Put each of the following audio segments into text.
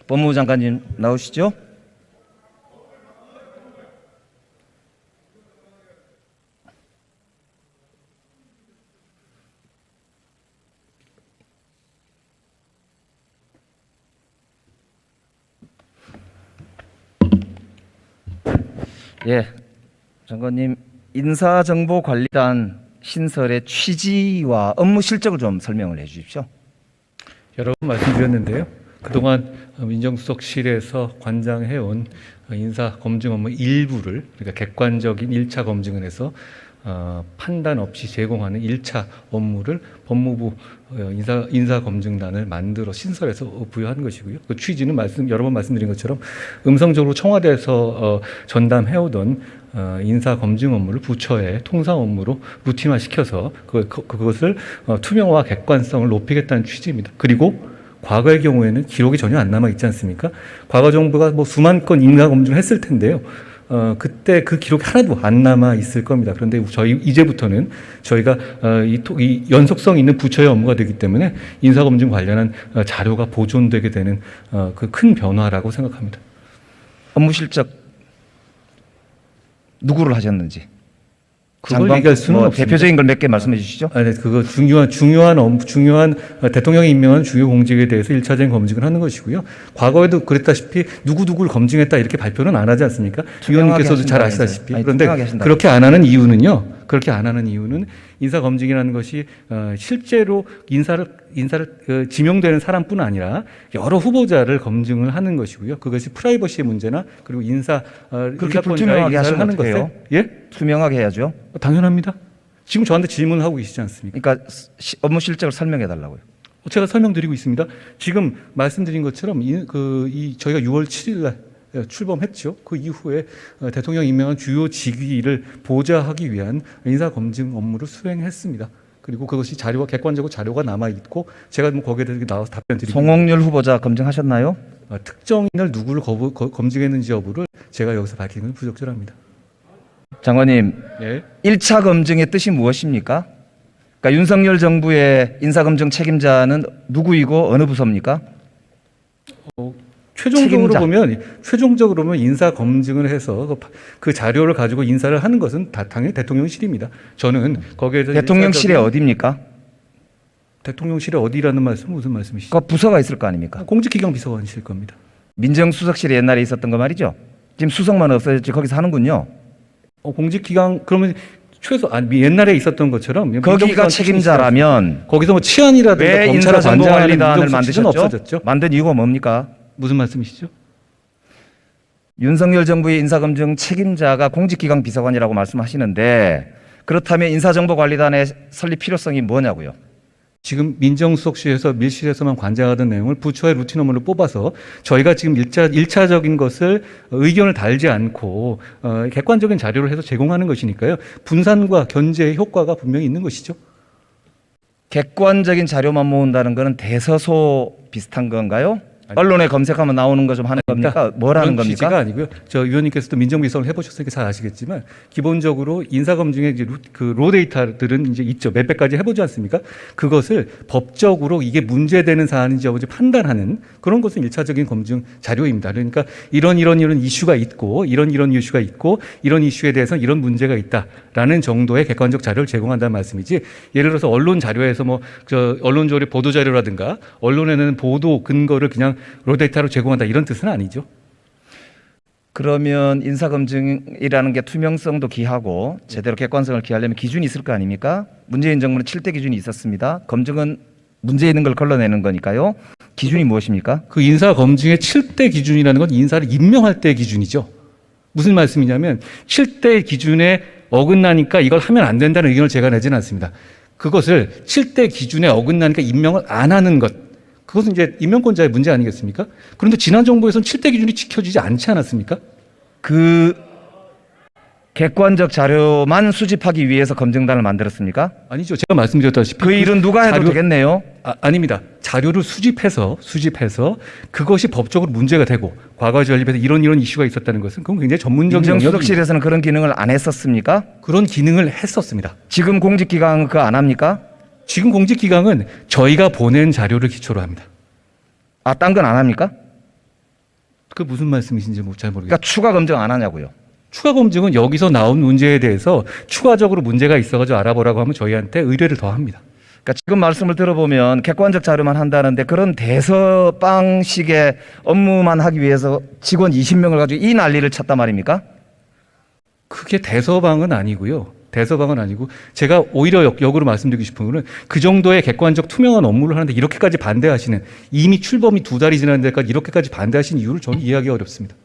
법무부 장관님 나오시죠? 예, 장관님, 인사정보관리단 신설의 취지와 업무 실적을 좀 설명을 해 주십시오. 여러 번 말씀드렸는데요. 그동안 민정수석실에서 관장해온 인사 검증 업무 일부를, 그러니까 객관적인 1차 검증을 해서 판단 없이 제공하는 1차 업무를 법무부 인사검증단을 만들어 신설해서 부여한 것이고요. 그 취지는 여러 번 말씀드린 것처럼 음성적으로 청와대에서 전담해오던 인사검증 업무를 부처의 통상 업무로 루틴화시켜서 그것을 투명화 객관성을 높이겠다는 취지입니다. 그리고 과거의 경우에는 기록이 전혀 안 남아 있지 않습니까? 과거 정부가 뭐 수만 건 인사검증을 했을 텐데요. 그때 그 기록이 하나도 안 남아 있을 겁니다. 그런데 이제부터는 저희가 이 연속성 있는 부처의 업무가 되기 때문에 인사검증 관련한 자료가 보존되게 되는 그 큰 변화라고 생각합니다. 업무 실적 누구를 하셨는지 그걸 얘기할 수는 없습니다. 대표적인 걸 몇 개 말씀해 주시죠. 네, 그거 중요한 대통령이 임명한 주요 공직에 대해서 1차적인 검증을 하는 것이고요. 과거에도 그랬다시피 누구를 검증했다 이렇게 발표는 안 하지 않습니까? 위원님께서도 잘 아시다시피. 그런데 그렇게 안 하는 이유는 인사 검증이라는 것이 실제로 인사를 지명되는 사람뿐 아니라 여러 후보자를 검증을 하는 것이고요. 그것이 프라이버시의 문제나 그리고 그렇게 불투명하게 하시는 것에 예? 투명하게 해야죠. 당연합니다. 지금 저한테 질문을 하고 계시지 않습니까? 그러니까 업무 실적을 설명해 달라고요. 제가 설명드리고 있습니다. 지금 말씀드린 것처럼 저희가 6월 7일 날 출범했죠. 그 이후에 대통령 임명한 주요 직위를 보좌하기 위한 인사검증 업무를 수행했습니다. 그리고 그것이 객관적으로 자료가 남아있고 제가 거기에 대해서 나와서 답변 드리고 송홍률 후보자 검증하셨나요? 특정인을 누구를 검증했는지 여부를 제가 여기서 밝히는 건 부적절합니다. 장관님, 예? 1차 검증의 뜻이 무엇입니까? 그러니까 윤석열 정부의 인사검증 책임자는 누구이고 어느 부서입니까? 최종적으로 보면 인사 검증을 해서 그 자료를 가지고 인사를 하는 것은 당연히 대통령실입니다. 저는 거기에 대해서 대통령실이 어디입니까? 대통령실이 어디라는 말씀은 무슨 말씀이시죠? 그 부서가 있을 거 아닙니까? 공직기강 비서관실 겁니다. 민정수석실에 옛날에 있었던 거 말이죠. 지금 수석만 없어졌지 거기서 하는군요. 공직기강 그러면 옛날에 있었던 것처럼 거기가 책임자라면 거기서 뭐 치안이라든가 왜 검찰을 관장하는 인사정보관리단을 만드셨죠? 없어졌죠? 만든 이유가 뭡니까? 무슨 말씀이시죠? 윤석열 정부의 인사검증 책임자가 공직기강 비서관이라고 말씀하시는데 그렇다면 인사정보관리단의 설립 필요성이 뭐냐고요? 지금 민정수석실에서 밀실에서만 관장하던 내용을 부처의 루틴 업무를 뽑아서 저희가 지금 1차적인 것을 의견을 달지 않고 객관적인 자료를 해서 제공하는 것이니까요. 분산과 견제의 효과가 분명히 있는 것이죠. 객관적인 자료만 모은다는 것은 대서소 비슷한 건가요? 언론에 검색하면 나오는 거 좀 하는 겁니까? 뭐라는 겁니까? 취지가 아니고요. 저 위원님께서도 민정비서를 해보셨으니까 잘 아시겠지만 기본적으로 인사검증의 그 로데이터들은 이제 있죠. 몇백 가지 해보지 않습니까? 그것을 법적으로 이게 문제되는 사안인지 여부인지 판단하는 그런 것은 1차적인 검증 자료입니다. 그러니까 이런 이슈가 있고 이런 이슈가 있고 이런 이슈에 대해서 이런 문제가 있다라는 정도의 객관적 자료를 제공한다는 말씀이지. 예를 들어서 언론 자료에서 언론조례 보도 자료라든가 언론에는 보도 근거를 그냥 로데이터로 제공한다 이런 뜻은 아니죠. 그러면 인사검증이라는 게 투명성도 기하고 제대로 객관성을 기하려면 기준이 있을 거 아닙니까? 문재인 정부는 7대 기준이 있었습니다. 검증은 문제 있는 걸 걸러내는 거니까요. 기준이 무엇입니까? 그 인사검증의 7대 기준이라는 건 인사를 임명할 때 기준이죠. 무슨 말씀이냐면 7대 기준에 어긋나니까 이걸 하면 안 된다는 의견을 제가 내지는 않습니다. 그것을 7대 기준에 어긋나니까 임명을 안 하는 것. 그것은 이제 임명권자의 문제 아니겠습니까? 그런데 지난 정부에서는 7대 기준이 지켜지지 않지 않았습니까? 그 객관적 자료만 수집하기 위해서 검증단을 만들었습니까? 아니죠. 제가 말씀드렸다시피 그 일은 누가 해도 되겠네요. 아닙니다. 자료를 수집해서 그것이 법적으로 문제가 되고 과거 전립에서 이런 이슈가 있었다는 것은 그건 굉장히 전문적인 영역입니다. 민정수석실에서는 그런 기능을 안 했었습니까? 그런 기능을 했었습니다. 지금 공직기강은 그거 안 합니까? 지금 공직기강은 저희가 보낸 자료를 기초로 합니다. 딴 건 안 합니까? 그 무슨 말씀이신지 잘 모르겠어요. 그러니까 추가 검증 안 하냐고요. 추가 검증은 여기서 나온 문제에 대해서 추가적으로 문제가 있어가지고 알아보라고 하면 저희한테 의뢰를 더 합니다. 그러니까 지금 말씀을 들어보면 객관적 자료만 한다는데 그런 대서방식의 업무만 하기 위해서 직원 20명을 가지고 이 난리를 쳤단 말입니까? 그게 대서방은 아니고요. 대서방은 아니고 제가 오히려 역으로 말씀드리고 싶은 거는 그 정도의 객관적 투명한 업무를 하는데 이렇게까지 반대하시는, 이미 출범이 2달이 지난 데까지 이렇게까지 반대하시는 이유를 저는 이해하기 어렵습니다.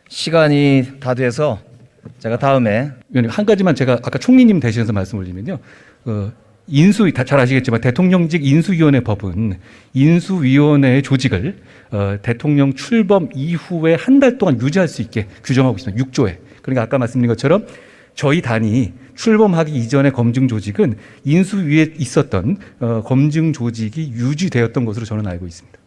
시간이 다 돼서 제가 다음에 위원님, 한 가지만 제가 아까 총리님 대신해서 말씀 올리면요. 인수, 잘 아시겠지만 대통령직 인수위원회 법은 인수위원회의 조직을 대통령 출범 이후에 한 달 동안 유지할 수 있게 규정하고 있습니다. 6조에. 그러니까 아까 말씀드린 것처럼 저희 단이 출범하기 이전의 검증 조직은 인수위에 있었던 검증 조직이 유지되었던 것으로 저는 알고 있습니다.